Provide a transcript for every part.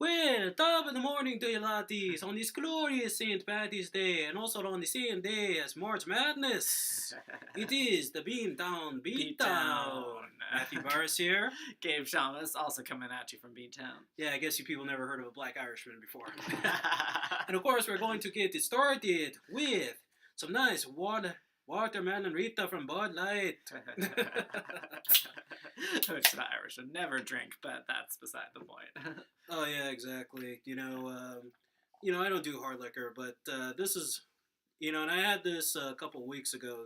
Well, top of the morning to you latties on this glorious St. Paddy's Day and also on the same day as March Madness. It is the Beantown Beatdown. Matthew Barris here. Gabe Shamus also coming at you from Beantown. Yeah, I guess you people never heard of a black Irishman before. And of course, we're going to get it started with some nice watermelon Rita from Bud Light. Which the Irish would never drink, but that's beside the point. Oh yeah, exactly. I don't do hard liquor, but this is, and I had this a couple weeks ago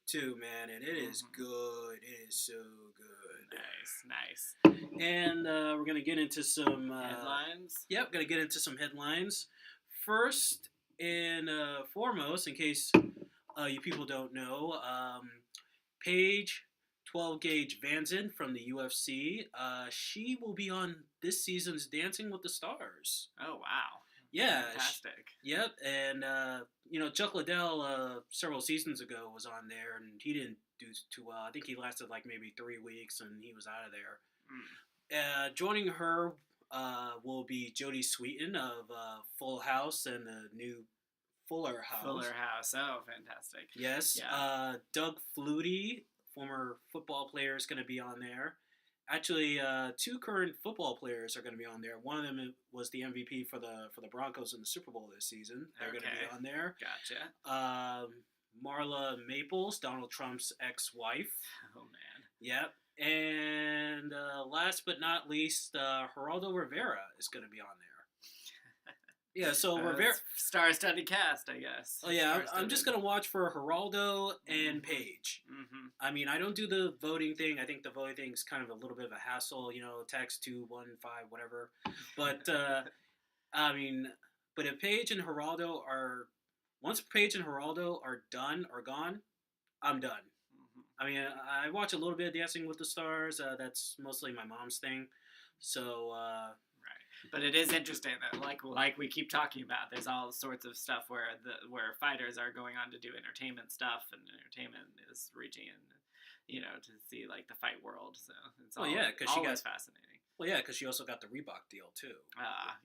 too, man, and it is good. It is so good. Nice. And we're gonna get into some headlines. Yep, gonna get into some headlines. First and foremost, in case you people don't know, Paige 12 Gauge Vanzin from the UFC. She will be on this season's Dancing with the Stars. Oh, wow. Yeah. Fantastic. Yep. And, Chuck Liddell several seasons ago was on there, and he didn't do too well. I think he lasted like maybe 3 weeks, and he was out of there. Joining her will be Jodie Sweetin of Full House and the new Fuller House. Fuller House. Oh, fantastic. Yes. Yeah. Doug Flutie, former football player, is going to be on there. Actually, 2 current football players are going to be on there. One of them was the MVP for the Broncos in the Super Bowl this season. They're going to be on there. Gotcha. Marla Maples, Donald Trump's ex-wife. Oh, man. Yep. And last but not least, Geraldo Rivera is going to be on there. Yeah, so Rivera... Star-studded cast, I guess. Oh, yeah, I'm just going to watch for Geraldo and Paige. Mm-hmm. I mean, I don't do the voting thing. I think the voting thing is kind of a little bit of a hassle, text 215, whatever. But, but if Paige and Geraldo once Paige and Geraldo are done or gone, I'm done. Mm-hmm. I mean, I watch a little bit of Dancing with the Stars. That's mostly my mom's thing. So, But it is interesting that, like we keep talking about, there's all sorts of stuff where fighters are going on to do entertainment stuff, and entertainment is reaching in, to see like the fight world. So it's always fascinating. Well, yeah, because she also got the Reebok deal too.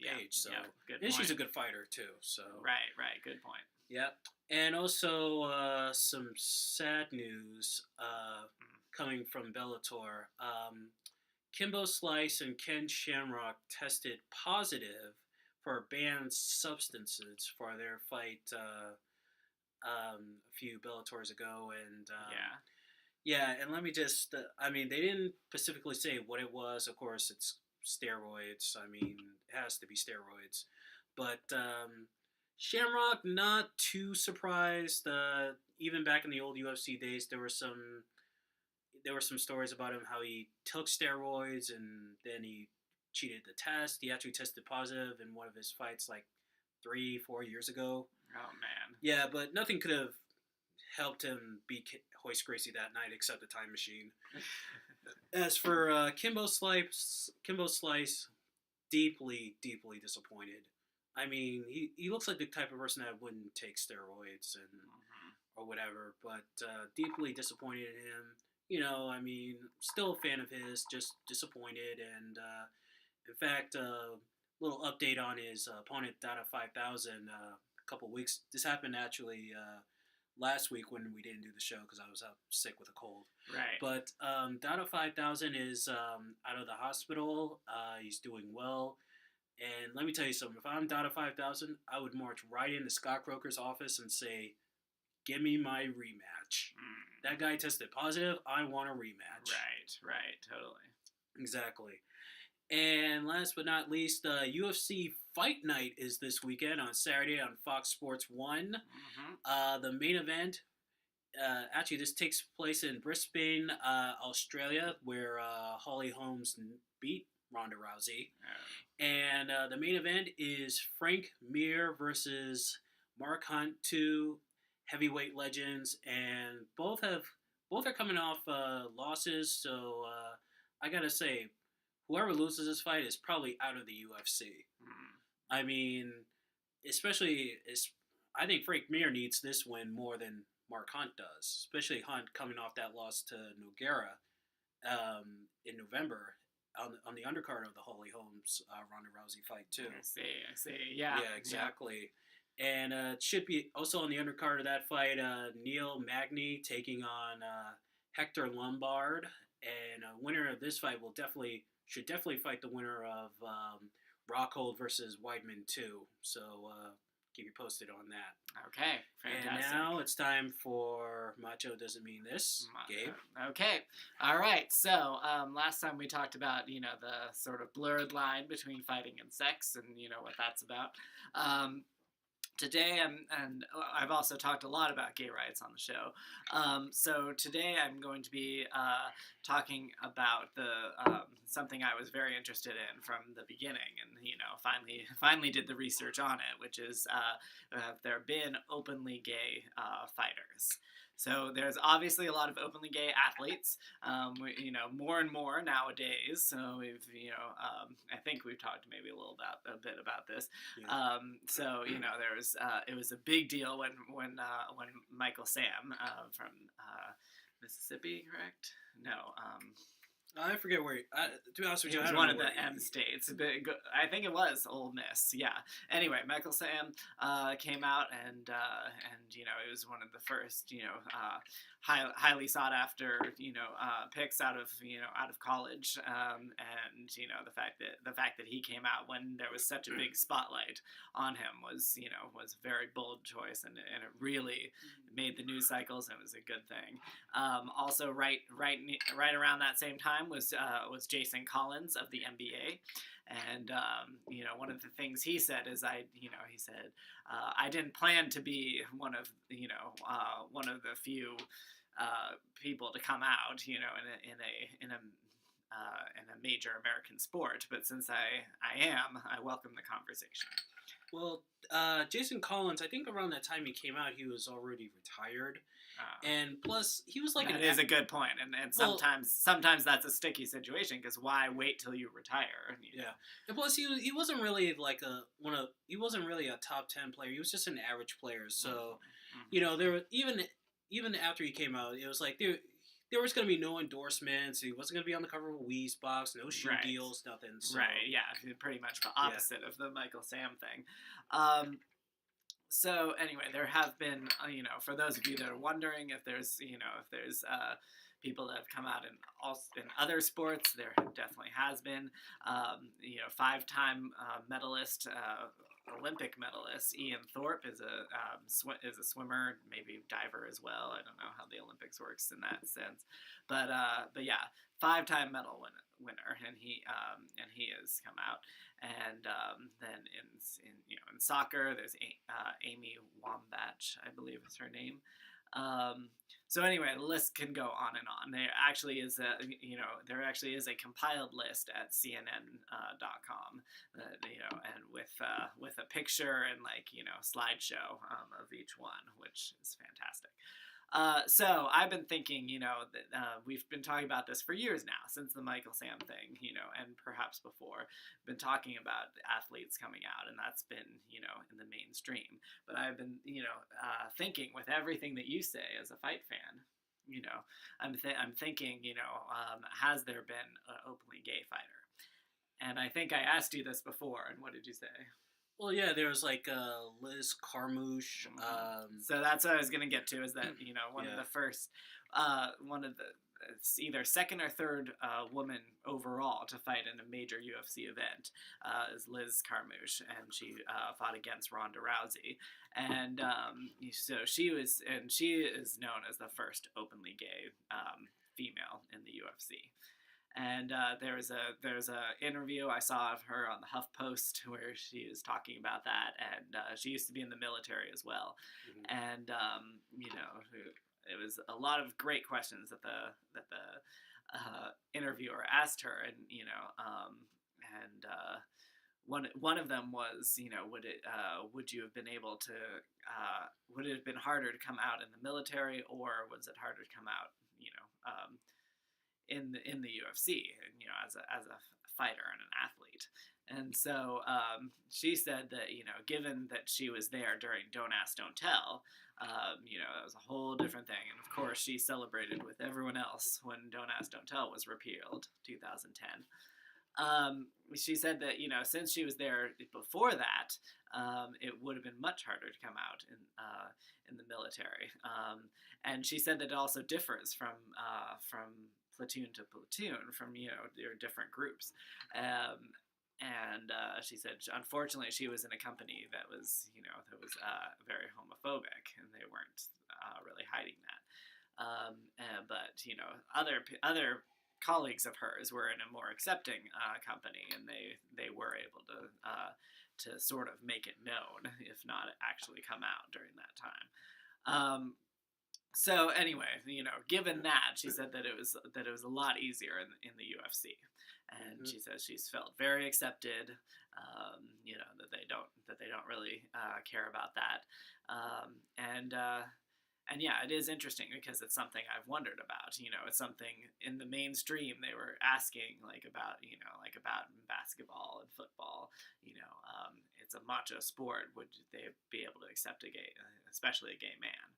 Paige, so good and point. She's a good fighter too. So right, good point. Yep, and also some sad news coming from Bellator. Kimbo Slice and Ken Shamrock tested positive for banned substances for their fight a few Bellators ago, and and let me just they didn't specifically say what it was. Of course, it's steroids. I mean, it has to be steroids, but Shamrock, not too surprised. Even back in the old UFC days, there were some stories about him, how he took steroids and then he cheated the test. He actually tested positive in one of his fights like 3-4 years ago. Oh, man. Yeah, but nothing could have helped him beat Royce Gracie that night except the time machine. As for Kimbo Slice, deeply, deeply disappointed. I mean, he looks like the type of person that wouldn't take steroids or whatever, but deeply disappointed in him. Still a fan of his, just disappointed. And, in fact, a little update on his opponent, Dada 5000, a couple weeks. This happened actually last week when we didn't do the show because I was out sick with a cold. Right. But Dada 5000 is out of the hospital. He's doing well. And let me tell you something. If I'm Dada 5000, I would march right into Scott Croker's office and say, give me my rematch. That guy tested positive. I want a rematch. Right, totally. Exactly. And last but not least, UFC Fight Night is this weekend on Saturday on Fox Sports 1. The main event, actually this takes place in Brisbane, Australia, where Holly Holmes beat Ronda Rousey. Oh. And the main event is Frank Mir versus Mark Hunt, 2 heavyweight legends, and both are coming off losses. So I gotta say, whoever loses this fight is probably out of the UFC. I mean, I think Frank Mir needs this win more than Mark Hunt does, especially Hunt coming off that loss to Nogueira in November. on the undercard of the Holly Holmes Ronda Rousey fight too. I see. Yeah. Yeah, exactly. And it should be also on the undercard of that fight, Neil Magny taking on Hector Lombard, and winner of this fight should definitely fight the winner of Rockhold versus Weidman too. So keep you posted on that. Okay, fantastic. And now it's time for Macho Doesn't Mean This, Gabe. Okay, all right. So last time we talked about the sort of blurred line between fighting and sex, and what that's about. Today, and I've also talked a lot about gay rights on the show. So today I'm going to be talking about something I was very interested in from the beginning, and finally did the research on it, which is have there been openly gay fighters? So there's obviously a lot of openly gay athletes, more and more nowadays. So we've, I think we've talked maybe a bit about this. Yeah. It was a big deal when Michael Sam from Mississippi, correct? No. I forget where. To be honest with you, it was one of the M states. I think it was Ole Miss. Yeah. Anyway, Michael Sam came out, and it was one of the first highly sought after picks out of college, and the fact that he came out when there was such a big spotlight on him was a very bold choice, and it really made the news cycles, and it was a good thing. Also, right around that same time was Jason Collins of the NBA, and one of the things he said is I didn't plan to be one of the few people to come out in a major American sport, but since I welcome the conversation. Well, Jason Collins, I think around that time he came out, he was already retired. And plus, he was like that is a good point, and sometimes that's a sticky situation because why wait till you retire? Yeah, and plus he wasn't really like he wasn't really a top 10 player. He was just an average player. So, there were even after he came out, it was like there was going to be no endorsements. He wasn't going to be on the cover of a Wheeze box, no shoe deals, nothing. So. Right? Yeah, pretty much the opposite of the Michael Sam thing. So anyway, there have been, for those of you that are wondering if there's people that have come out in other sports, there definitely has been. 5-time medalist, Olympic medalist Ian Thorpe is a swimmer, maybe diver as well. I don't know how the Olympics works in that sense, but yeah, 5-time medal winner, and he has come out. And then in soccer, there's Amy Wambach, I believe is her name. So anyway, the list can go on and on. There actually is a compiled list at CNN.com, and with a picture and slideshow of each one, which is fantastic. So I've been thinking, that we've been talking about this for years now, since the Michael Sam thing, and perhaps before, been talking about athletes coming out, and that's been, in the mainstream. But I've been, thinking with everything that you say as a fight fan, I'm thinking, has there been an openly gay fighter? And I think I asked you this before, and what did you say? Well, yeah, there was Liz Carmouche. So that's what I was going to get to, is that, one of the first, it's either second or third woman overall to fight in a major UFC event is Liz Carmouche, and she fought against Ronda Rousey. And so she is known as the first openly gay female in the UFC. And there's a interview I saw of her on the HuffPost where she is talking about that, and she used to be in the military as well. Mm-hmm. And it was a lot of great questions that the interviewer asked her, and one of them was, would you have been able to would it have been harder to come out in the military, or was it harder to come out in the UFC, as a fighter and an athlete? And so she said that, given that she was there during Don't Ask, Don't Tell, that was a whole different thing. And of course, she celebrated with everyone else when Don't Ask, Don't Tell was repealed, 2010. She said that since she was there before that, it would have been much harder to come out in the military. And she said that it also differs from platoon to platoon, from your different groups. And she said, unfortunately, she was in a company that was very homophobic, and they weren't really hiding that. But other colleagues of hers were in a more accepting company, and they were able to sort of make it known, if not actually come out during that time. So anyway, given that, she said that it was a lot easier in the UFC, and she says she's felt very accepted. That they don't really care about that, and yeah, it is interesting because it's something I've wondered about. It's something in the mainstream they were asking about basketball and football. It's a macho sport. Would they be able to accept a gay, especially a gay man,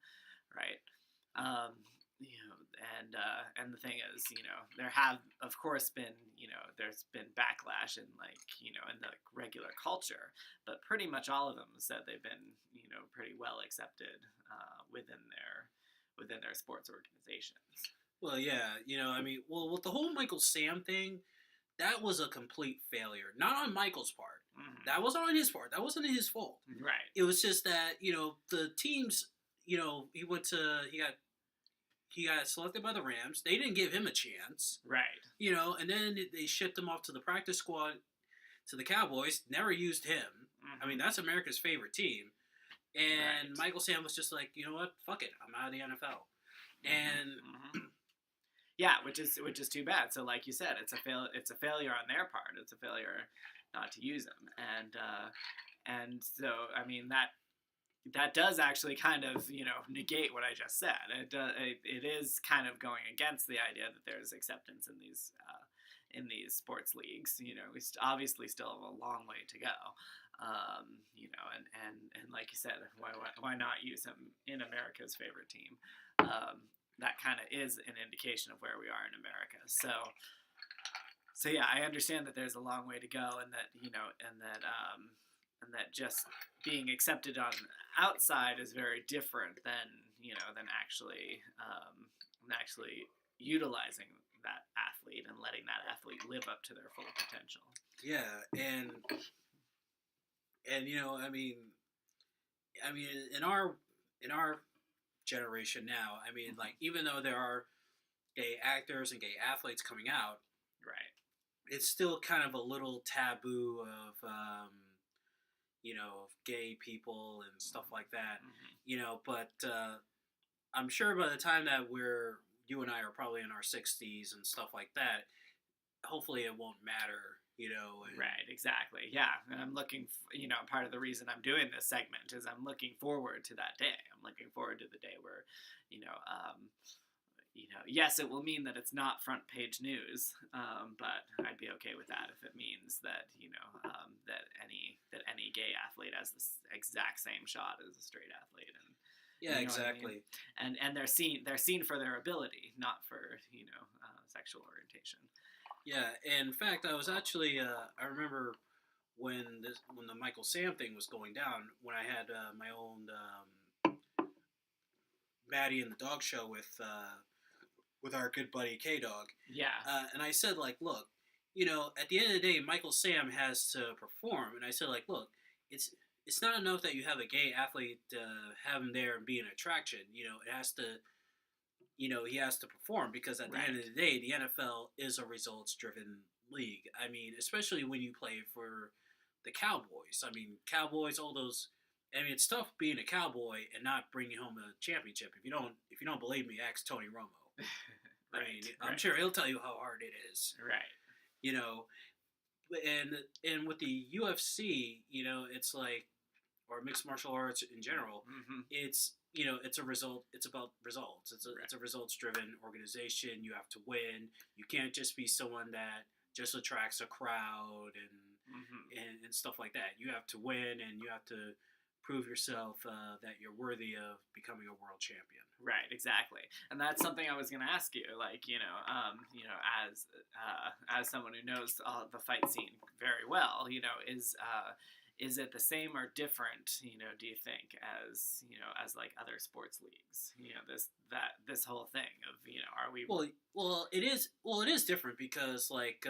right? And the thing is, there have of course been, there's been backlash in in the regular culture, but pretty much all of them said they've been, pretty well accepted within their sports organizations. Well, yeah, with the whole Michael Sam thing, that was a complete failure. Not on Michael's part. Mm-hmm. That wasn't on his part. That wasn't his fault. Right. It was just that, the teams, he got selected by the Rams. They didn't give him a chance. Right. And then they shipped him off to the practice squad to the Cowboys. Never used him. Mm-hmm. I mean, that's America's favorite team. And right. Michael Sam was just like, you know what? Fuck it. I'm out of the NFL. And yeah, which is too bad. So like you said, it's a failure on their part. It's a failure not to use him. And so I mean that does actually kind of negate what I just said. It is kind of going against the idea that there's acceptance in these sports leagues. We obviously still have a long way to go. And like you said, why not use him in America's favorite team? That kind of is an indication of where we are in America. So yeah, I understand that there's a long way to go, and that and that just being accepted on outside is very different than actually utilizing that athlete and letting that athlete live up to their full potential. Yeah, and in our generation now, like, even though there are gay actors and gay athletes coming out, right, it's still kind of a little taboo of gay people and stuff like that. But I'm sure by the time that you and I are probably in our 60s and stuff like that, hopefully it won't matter. Right, exactly. Yeah, and I'm looking, part of the reason I'm doing this segment is I'm looking forward to that day. I'm looking forward to the day where, yes, it will mean that it's not front page news, but I'd be okay with that if it means that, that any gay athlete has the exact same shot as a straight athlete. And yeah, exactly. And they're seen for their ability, not for sexual orientation. Yeah, in fact, I was actually I remember when the Michael Sam thing was going down, when I had my own Paddy and the Dog show with our good buddy K-Dog. Yeah. And I said, like, look, at the end of the day, Michael Sam has to perform, and I said, like, look, it's not enough that you have a gay athlete have him there and be an attraction. It has to. He has to perform, because at the end of the day, the NFL is a results-driven league. Especially when you play for the Cowboys. Cowboys, all those. It's tough being a Cowboy and not bringing home a championship. If you don't believe me, ask Tony Romo. I'm sure he'll tell you how hard it is. Right. And with the UFC, it's like, or mixed martial arts in general, it's. It's a result. It's about results. It's a results-driven organization. You have to win. You can't just be someone that just attracts a crowd and stuff like that. You have to win, and you have to prove yourself that you're worthy of becoming a world champion. Right, exactly, and that's something I was going to ask you. Like, as someone who knows the fight scene very well, is it the same or different? Do you think as like other sports leagues? This whole thing of are we? Well, it is. Well, it is different because like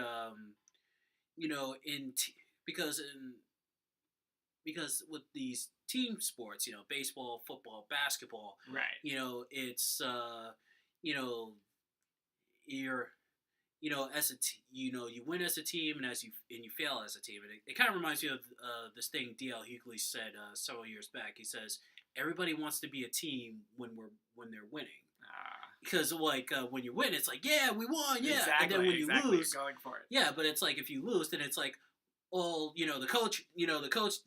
because with these team sports, baseball, football, basketball, right? It's you're as you win as a team and you fail as a team, and it kind of reminds me of this thing D.L. Hughley said several years back. He says everybody wants to be a team when they're winning. Because like when you win, it's like, yeah, we won, yeah. Exactly, and then when you lose, you're going for it. Yeah, but it's like if you lose, then it's like, well, the coach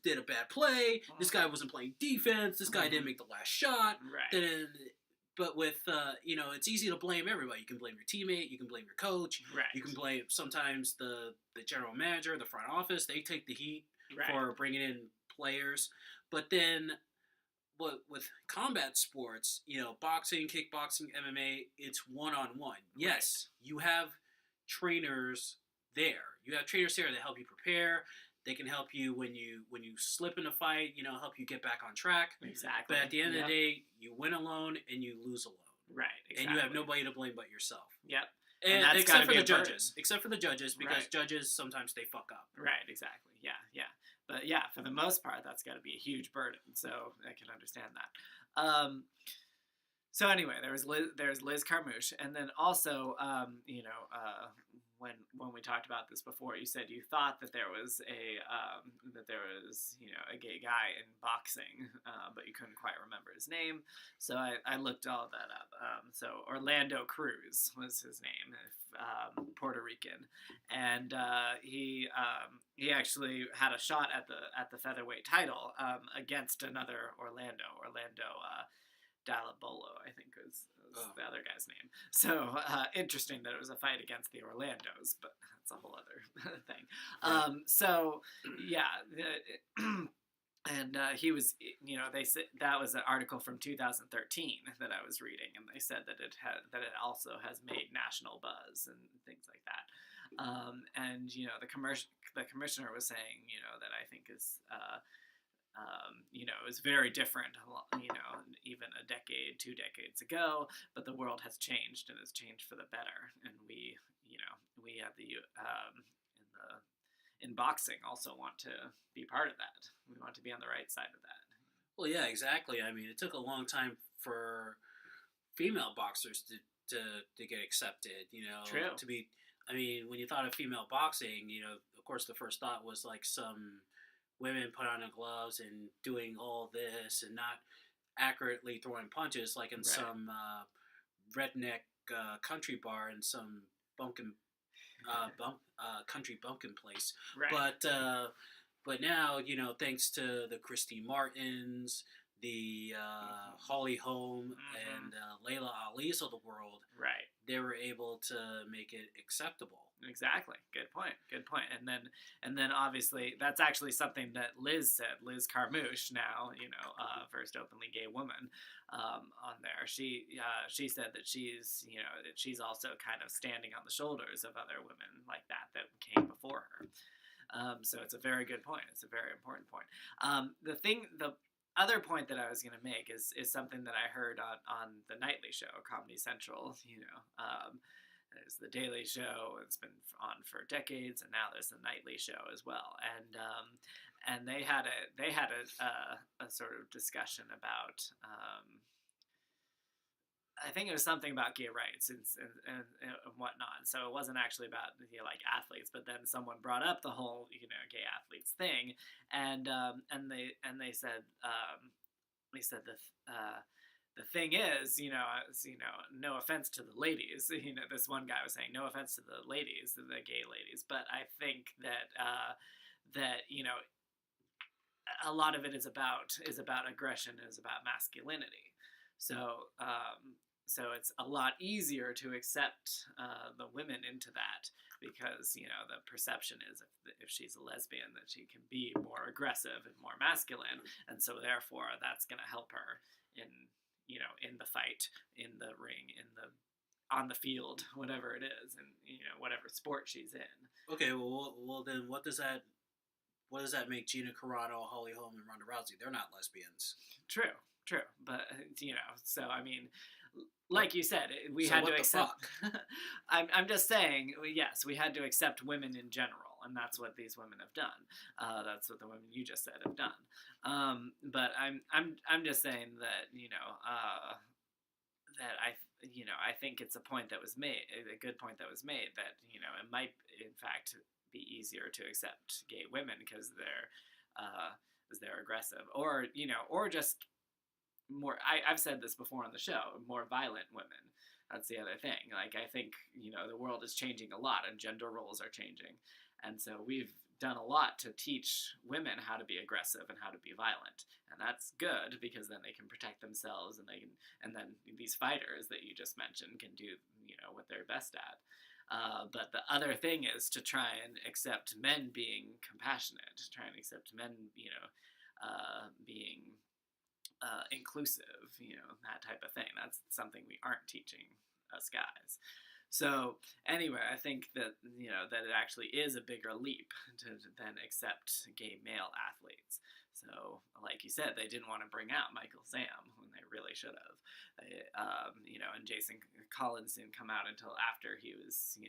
did a bad play. This guy wasn't playing defense. This guy didn't make the last shot. Right. But with it's easy to blame everybody. You can blame your teammate. You can blame your coach. Right. You can blame sometimes the general manager, the front office. They take the heat for bringing in players. But then, with combat sports, boxing, kickboxing, MMA, it's one-on-one. Yes, you have trainers there. You have trainers there that help you prepare. They can help you when you slip in a fight, help you get back on track. Exactly. But at the end of the day, you win alone and you lose alone. Right, exactly. And you have nobody to blame but yourself. Yep. And that's except for the judges. Except for the judges, because judges, sometimes they fuck up. Right, exactly. Yeah. But yeah, for the most part, that's got to be a huge burden. So I can understand that. So anyway, there's Liz Carmouche, and then also, when we talked about this before, you said you thought that there was a gay guy in boxing, but you couldn't quite remember his name. So I looked all of that up. So Orlando Cruz was his name, Puerto Rican, and he actually had a shot at the featherweight title against another Orlando Dalabolo, I think was the other guy's name. So interesting that it was a fight against the Orlandos, but that's a whole other thing. And he was, they said that was an article from 2013 that I was reading, and they said that it also has made national buzz and things like that. And the commissioner was saying, that I think is. It was very different, even a decade, 2 decades ago, but the world has changed and has changed for the better. And we have in boxing also want to be part of that. We want to be on the right side of that. Well, yeah, exactly. I mean, it took a long time for female boxers to get accepted, True. To be, I mean, when you thought of female boxing, of course the first thought was like some women put on the gloves and doing all this and not accurately throwing punches like in some redneck country bar in some country bumpkin place. Right. But now, thanks to the Christy Martins, the Holly Holm, and Layla Ali's of the world, they were able to make it acceptable. Exactly. Good point. And then obviously that's actually something that Liz said. Liz Carmouche, now first openly gay woman on there. She said that she's also kind of standing on the shoulders of other women like that came before her. So it's a very good point. It's a very important point. The other point that I was going to make is something that I heard on the nightly show, Comedy Central. There's the Daily Show. It's been on for decades, and now there's the nightly show as well. And they had a sort of discussion about. I think it was something about gay rights and whatnot. So it wasn't actually about like athletes, but then someone brought up the whole gay athletes thing, and they said the thing is, no offense to the ladies. This one guy was saying, no offense to the ladies, the gay ladies, but I think that a lot of it is about aggression, is about masculinity. So so it's a lot easier to accept the women into that because the perception is if she's a lesbian that she can be more aggressive and more masculine, and so therefore that's going to help her in in the fight, in the ring, on the field, whatever it is, and whatever sport she's in. Okay, well then what does that make Gina Carano, Holly Holm, and Ronda Rousey? They're not lesbians. True, but so I mean, like you said, we had to accept. I'm just saying, yes, we had to accept women in general, and that's what these women have done. That's what the women you just said have done. But I'm just saying that that I think it's a point that was made, a good point that was made, that it might in fact be easier to accept gay women because they're aggressive, or just more. I've said this before on the show, more violent women. That's the other thing. Like, I think the world is changing a lot and gender roles are changing, and so we've done a lot to teach women how to be aggressive and how to be violent, and that's good because then they can protect themselves, and then these fighters that you just mentioned can do what they're best at. But the other thing is to try and accept men being compassionate, to try and accept men being inclusive, that type of thing. That's something we aren't teaching us guys. So anyway, I think that that it actually is a bigger leap to then accept gay male athletes. So, like you said, they didn't want to bring out Michael Sam when they really should have. And Jason Collins didn't come out until after he was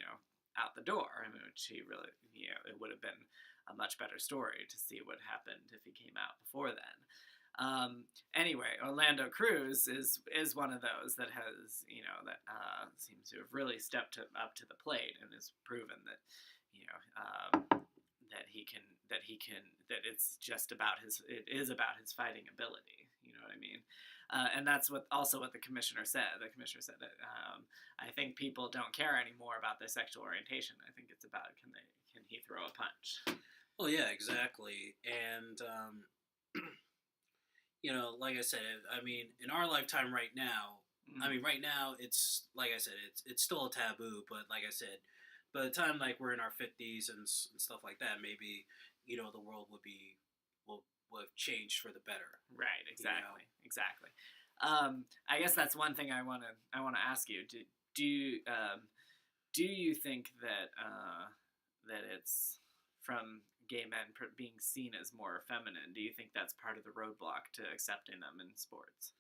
out the door. I mean, which he really it would have been a much better story to see what happened if he came out before then. Anyway, Orlando Cruz is one of those that has that seems to have really stepped up to the plate and has proven that that it's just about it is about his fighting ability. You know what I mean? And that's what the commissioner said. The commissioner said that I think people don't care anymore about their sexual orientation. I think it's about can he throw a punch? Well, yeah, exactly, and. Like I said, I mean, in our lifetime right now, I mean, right now, it's, like I said, it's still a taboo, but like I said, by the time, like, we're in our 50s and stuff like that, maybe, the world will have changed for the better. Right, exactly, exactly. I guess that's one thing I want to ask you. Do you think that that it's from gay men being seen as more feminine? Do you think that's part of the roadblock to accepting them in sports?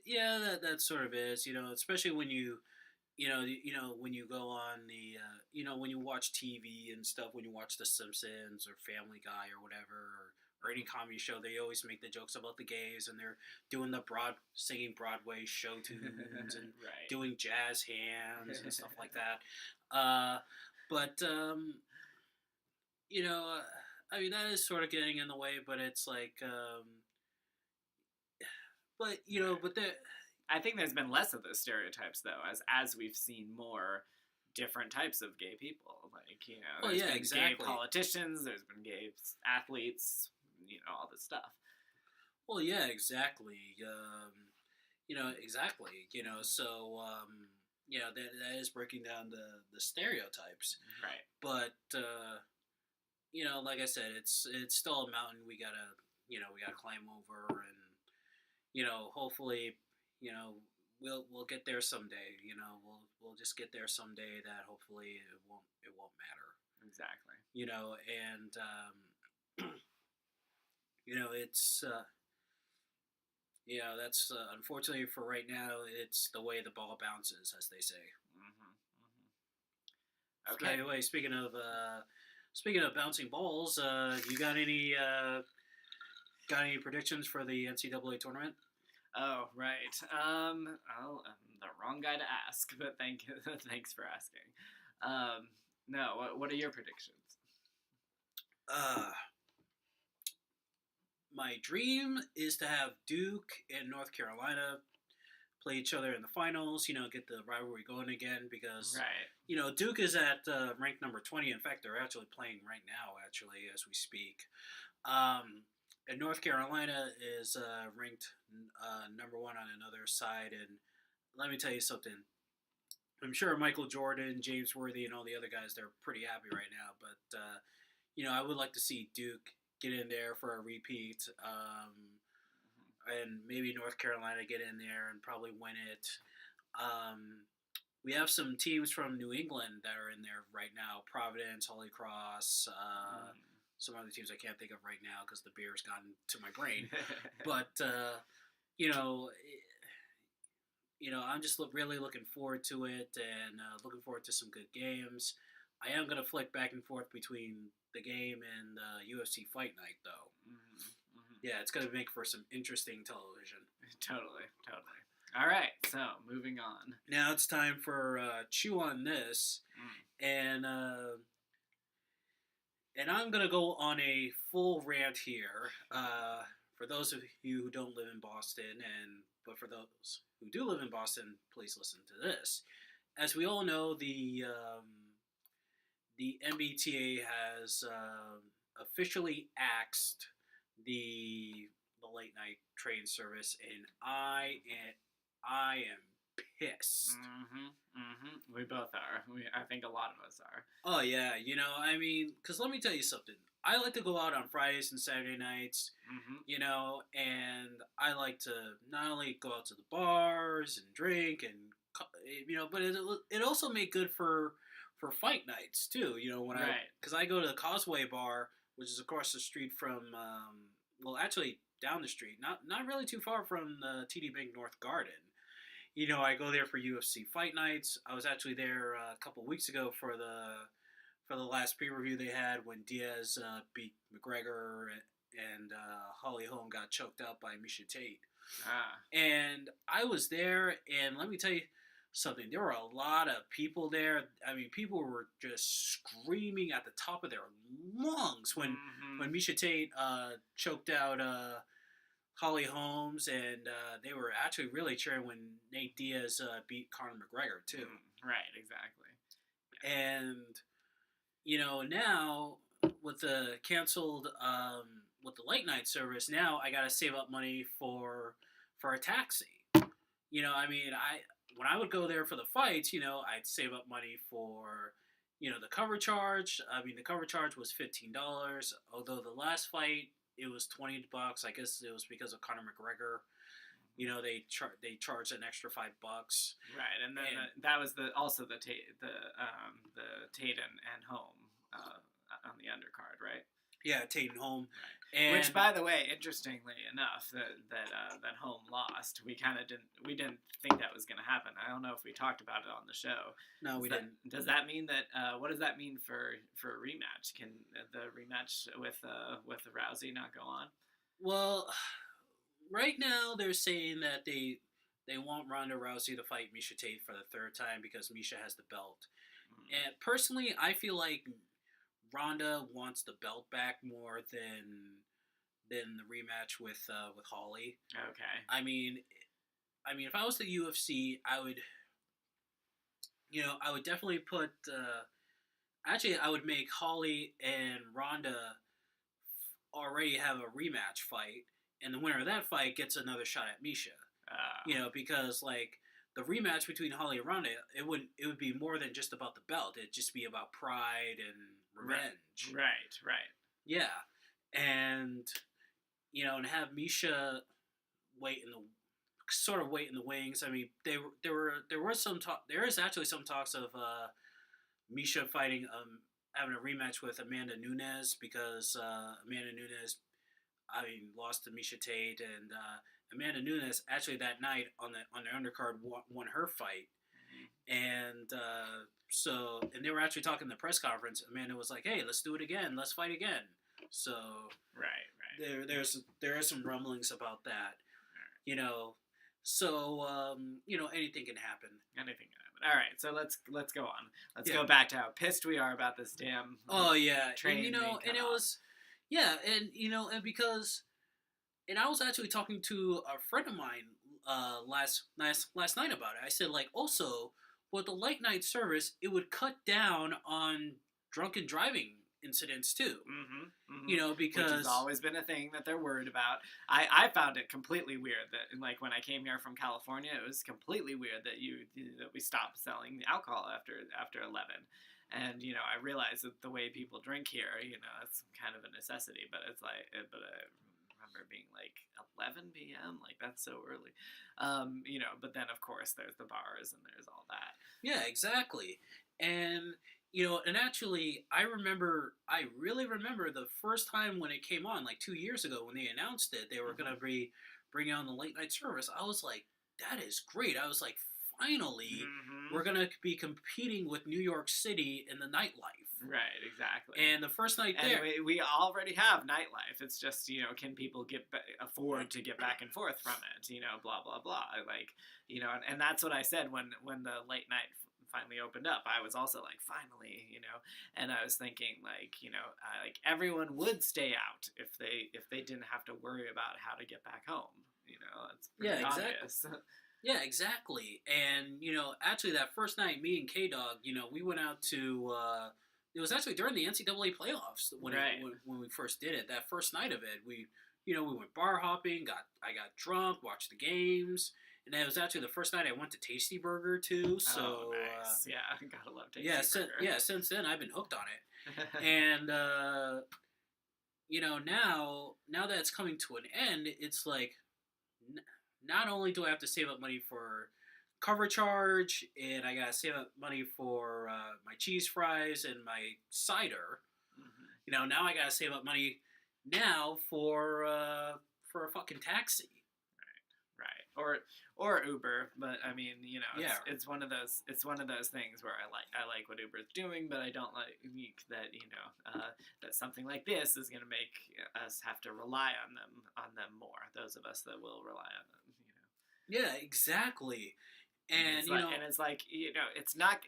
Yeah, that sort of is. Especially when when you go on the, when you watch TV and stuff, when you watch The Simpsons or Family Guy or whatever, or any comedy show, they always make the jokes about the gays, and they're doing singing Broadway show tunes and right. doing jazz hands and stuff like that. But I mean, that is sort of getting in the way, but it's like, but I think there's been less of those stereotypes though, as we've seen more different types of gay people. Like, there's been exactly. Gay politicians, there's been gay athletes, all this stuff. Well, yeah, exactly. Exactly. So, that is breaking down the stereotypes. Right. But, like I said, it's still a mountain we gotta climb over, and, hopefully, we'll get there someday. We'll just get there someday that hopefully it won't matter. Exactly. And, it's, that's, unfortunately for right now, it's the way the ball bounces, as they say. Mm-hmm. Okay. Anyway, speaking of bouncing balls, you got any predictions for the NCAA tournament? Oh, right. I'm the wrong guy to ask, but thanks for asking. No, what are your predictions? My dream is to have Duke and North Carolina play each other in the finals, get the rivalry going again, because, right. Duke is at ranked number 20. In fact, they're actually playing right now, as we speak. And North Carolina is ranked number 1 on another side, and let me tell you something. I'm sure Michael Jordan, James Worthy, and all the other guys, they're pretty happy right now. But I would like to see Duke get in there for a repeat, and maybe North Carolina get in there and probably win it. Um, we have some teams from New England that are in there right now: Providence, Holy Cross. Some other teams I can't think of right now because the beer's gotten to my brain. But you know, I'm just really looking forward to it and looking forward to some good games. I am gonna flick back and forth between the game and UFC Fight Night, though. Yeah, it's gonna make for some interesting television. Totally. All right, so moving on. Now it's time for Chew on This, and I'm gonna go on a full rant here. For those of you who don't live in Boston, but for those who do live in Boston, please listen to this. As we all know, the MBTA has officially axed the late night train service, and I am pissed. We both are. I think a lot of us are. Oh yeah, because let me tell you something. I like to go out on Fridays and Saturday nights, and I like to not only go out to the bars and drink and but it also made good for fight nights too. Because I go to the Causeway Bar, which is across the street from, actually down the street, not really too far from the TD Bank North Garden. I go there for UFC Fight Nights. I was actually there a couple weeks ago for the last pay-per-view they had when Diaz beat McGregor and Holly Holm got choked out by Miesha Tate. And I was there, and let me tell you something. There were a lot of people there. I mean, people were just screaming at the top of their lungs when Miesha Tate choked out Holly Holmes, and they were actually really cheering when Nate Diaz beat Conor McGregor too. Right, exactly. And now with the canceled with the late night service, now I gotta save up money for a taxi. When I would go there for the fights, I'd save up money for the cover charge. The cover charge was $15. Although the last fight it was $20. I guess it was because of Conor McGregor. They charged an extra $5. Right, and then that was also the Tate and Holm on the undercard, right? Yeah, Tate and Holm. Right. And which, by the way, interestingly enough, that Holm lost. We didn't think that was going to happen. I don't know if we talked about it on the show. No, we didn't. Does that mean that? What does that mean for a rematch? Can the rematch with Rousey not go on? Well, right now they're saying that they want Ronda Rousey to fight Miesha Tate for the third time because Miesha has the belt. And personally, I feel like Ronda wants the belt back more than the rematch with Holly. Okay. If I was the UFC, I would definitely put. Actually, I would make Holly and Ronda already have a rematch fight, and the winner of that fight gets another shot at Miesha. Because the rematch between Holly and Ronda, it would be more than just about the belt. It'd just be about pride and revenge. Right. Yeah, and and have Miesha wait in the wings. There was some talk. There is actually some talks of Miesha fighting, having a rematch with Amanda Nunes because Amanda Nunes, lost to Miesha Tate, and Amanda Nunes actually that night on the undercard won her fight. And and they were actually talking in the press conference. Amanda was like, "Hey, let's do it again. Let's fight again." So right. There are some rumblings about that. So anything can happen. Anything can happen. All right, so let's go on. Let's go back to how pissed we are about this damn. Oh yeah, train. And it was, and because, and I was actually talking to a friend of mine last night about it. I said also with the late night service, it would cut down on drunken driving incidents too. Because which has always been a thing that they're worried about. I found it completely weird that, like, when I came here from California, it was completely weird that we stopped selling alcohol after 11. And, I realize that the way people drink here, it's kind of a necessity, but it's like, but I remember being like 11 p.m. Like, that's so early. But then of course there's the bars and there's all that. Yeah, exactly. And and actually, I really remember the first time when it came on, like 2 years ago, when they announced it, they were going to be bringing on the late night service. I was like, that is great. I was like, finally, we're going to be competing with New York City in the nightlife. Right, exactly. And the first night there, we already have nightlife. It's just, can people afford to get back and forth from it? Blah blah blah. Like, and that's what I said when the late night finally opened up. I was also like, finally, and I was thinking, like, like everyone would stay out if they didn't have to worry about how to get back home. It's pretty obvious. Yeah, exactly. And actually, that first night, me and K Dog, we went out to. It was actually during the NCAA playoffs when we first did it. That first night of it, we went bar hopping. I got drunk, watched the games. And that was actually the first night I went to Tasty Burger too. So nice. Yeah, gotta love Tasty Burger. Since then I've been hooked on it. And now that it's coming to an end, it's like not only do I have to save up money for cover charge, and I gotta save up money for my cheese fries and my cider. Now I gotta save up money now for a fucking taxi. Right. Or Uber, but I mean, it's one of those things where I like what Uber's doing, but I don't like that that something like this is going to make us have to rely on them more. Those of us that will rely on them, Yeah, exactly. And it's like it's not.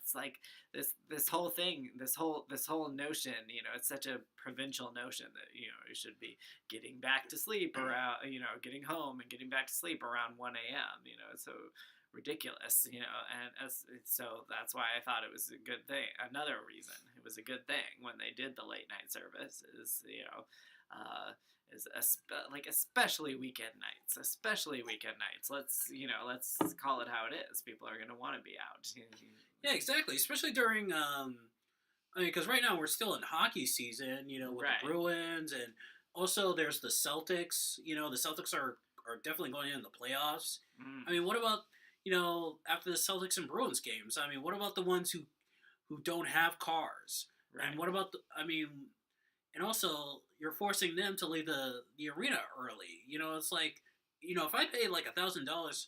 It's like this whole thing, this whole notion, it's such a provincial notion that you should be getting back to sleep around, getting home and getting back to sleep around 1 a.m. It's so ridiculous, and so that's why I thought it was a good thing. Another reason it was a good thing when they did the late night service is especially weekend nights. Let's call it how it is. People are gonna want to be out. Yeah, exactly. Especially during, because right now we're still in hockey season, with the Bruins, and also there's the Celtics. The Celtics are definitely going in the playoffs. I mean, what about, after the Celtics and Bruins games? I mean, what about the ones who don't have cars? Right. And what about and also you're forcing them to leave the arena early. It's like, if I pay like $1,000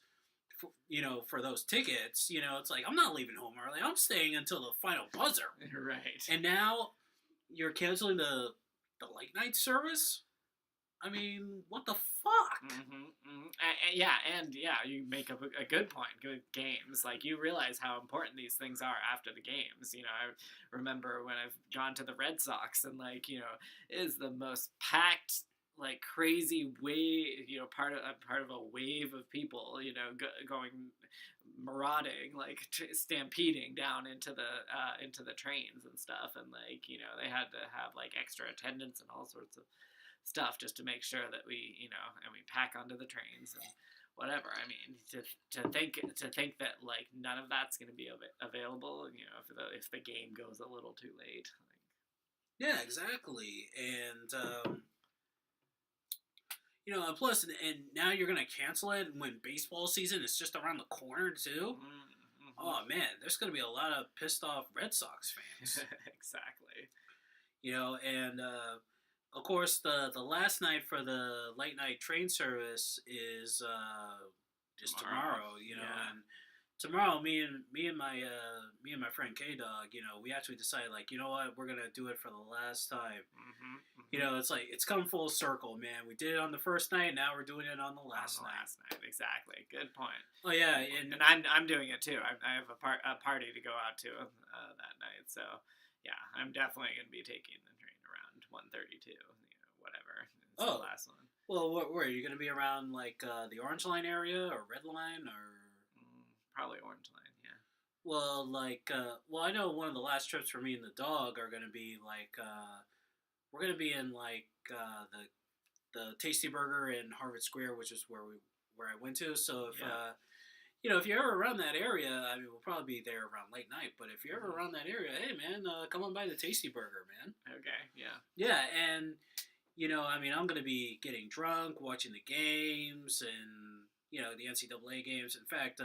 for those tickets, it's like, I'm not leaving home early. I'm staying until the final buzzer. Right. And now you're canceling the late night service? I mean, what the fuck? You make up a good point. Good games. Like, you realize how important these things are after the games. I remember when I've gone to the Red Sox and, like, it is the most packed, like, crazy wave, part of a wave of people, going marauding, like stampeding down into the trains and stuff, and like they had to have like extra attendants and all sorts of stuff just to make sure that we and we pack onto the trains and whatever. I mean, to think that like none of that's going to be available, if the game goes a little too late. Yeah, exactly, and. And plus, and now you're going to cancel it when baseball season is just around the corner, too? Mm-hmm. Oh, man, there's going to be a lot of pissed off Red Sox fans. Exactly. And, of course, the last night for the late night train service is just tomorrow, and tomorrow, me and my friend K Dog, we actually decided, like, you know what, we're gonna do it for the last time. It's like it's come full circle, man. We did it on the first night, now we're doing it on the last night. Exactly. Good point. Oh yeah, and I'm doing it too. I have a party to go out to that night, so yeah, I'm definitely gonna be taking the train around 1:32. Whatever. It's the last one. Well, where are you gonna be around, like the Orange Line area or Red Line or? Probably Orange Line, yeah. Well, like, I know one of the last trips for me and the dog are going to be, like, we're gonna be in like the Tasty Burger in Harvard Square, which is where I went to. So if if you're ever around that area, I mean, we'll probably be there around late night. But if you're ever around that area, hey man, come on by the Tasty Burger, man. Okay, yeah. Yeah, and I mean, I'm gonna be getting drunk, watching the games, and the NCAA games. In fact,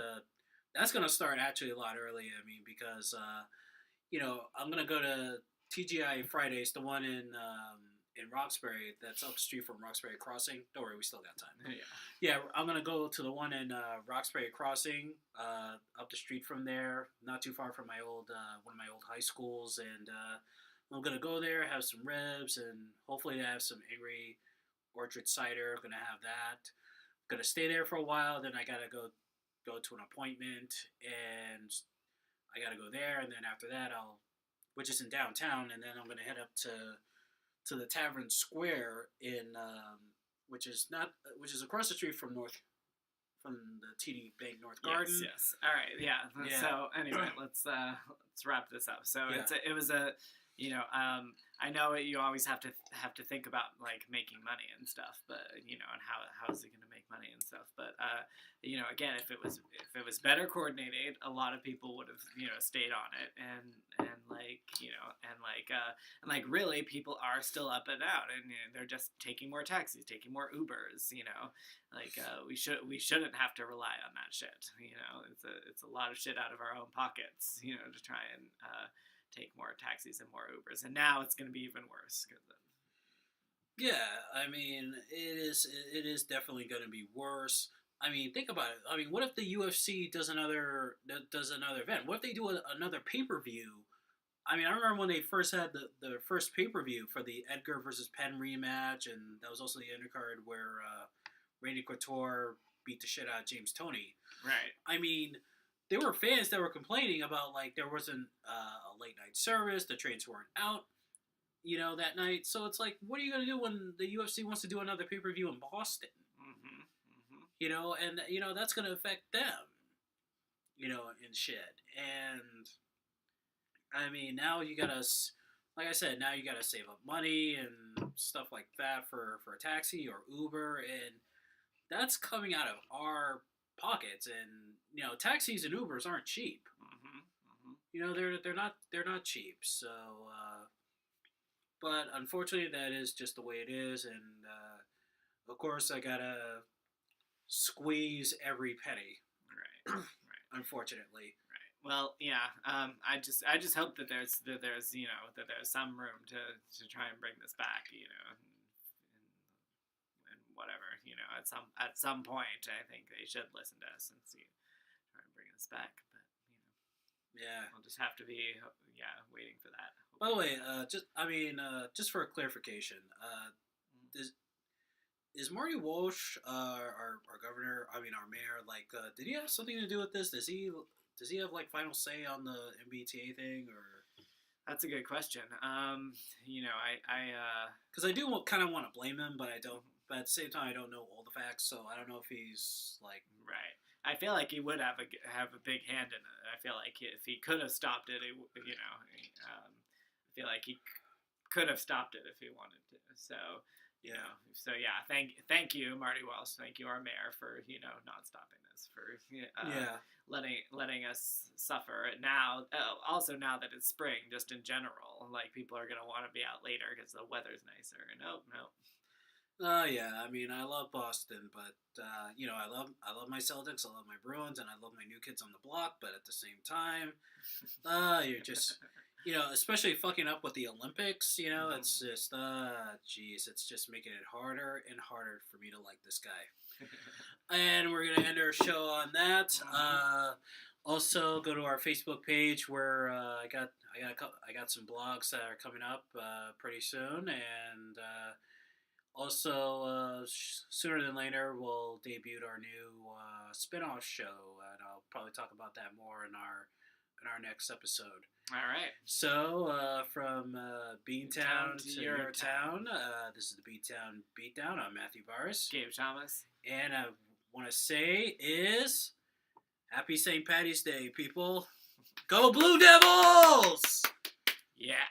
that's gonna start actually a lot early. I mean, because I'm gonna go to TGI Fridays, the one in Roxbury, that's up the street from Roxbury Crossing. Don't worry, we still got time. Yeah, I'm gonna go to the one in Roxbury Crossing, up the street from there, not too far from my old one of my old high schools, and I'm gonna go there, have some ribs, and hopefully have some Angry Orchard cider. Gonna have that. Gonna stay there for a while. Then I gotta go to an appointment, and I gotta go there, and then after that which is in downtown, and then I'm gonna head up to the Tavern Square in which is across the street from the TD Bank North Garden. Yes. All right. Yeah. So anyway, let's wrap this up. So it was a I know you always have to think about like making money and stuff, but and how is it going to make money and stuff, but again, if it was better coordinated, a lot of people would have stayed on it, and really people are still up and out, and they're just taking more taxis, taking more Ubers, we shouldn't have to rely on that shit. It's a lot of shit out of our own pockets, to try and take more taxis and more Ubers, and now it's going to be even worse. Yeah, I mean, it is definitely going to be worse. I mean, think about it. I mean, what if the UFC does another event? What if they do another pay-per-view? I mean, I remember when they first had the first pay-per-view for the Edgar versus Penn rematch, and that was also the undercard where Randy Couture beat the shit out of James Toney. Right. I mean, there were fans that were complaining about like there wasn't a late night service, the trains weren't out, that night. So it's like, what are you gonna do when the UFC wants to do another pay per view in Boston? And that's gonna affect them, and shit. And I mean, now you gotta, like I said, now you gotta save up money and stuff like that for a taxi or Uber, and that's coming out of our pockets. And taxis and Ubers aren't cheap. They're not cheap. So, but unfortunately, that is just the way it is. And of course, I gotta squeeze every penny. Right. Unfortunately. Right. Well, yeah. I just hope that there's some room to try and bring this back. And whatever. At some point, I think they should listen to us and try and bring us back. But yeah, we'll just have to be waiting for that. By the way, just for a clarification, is Marty Walsh, our governor? I mean, our mayor. Like, did he have something to do with this? Does he have like final say on the MBTA thing, or? That's a good question. Because I do kind of want to blame him, but I don't. But at the same time, I don't know all the facts, so I don't know if he's like right. I feel like he would have a big hand in it. I feel like if he could have stopped it, I feel like he could have stopped it if he wanted to. So thank you, Marty Walsh. Thank you, our mayor, for not stopping this, for letting us suffer. Now, also now that it's spring, just in general, like people are gonna want to be out later because the weather's nicer. No. Yeah, I mean, I love Boston, but, I love my Celtics, I love my Bruins, and I love my New Kids on the Block, but at the same time, you're just, especially fucking up with the Olympics, it's just, it's just making it harder and harder for me to like this guy. And we're going to end our show on that. Also, go to our Facebook page where I got some blogs that are coming up pretty soon, and also, sooner than later, we'll debut our new spin-off show, and I'll probably talk about that more in our next episode. All right. So, from Beantown to your town, this is the Beatdown. I'm Matthew Barris. Gabe Thomas. And I want to say is Happy St. Paddy's Day, people. Go Blue Devils! Yeah.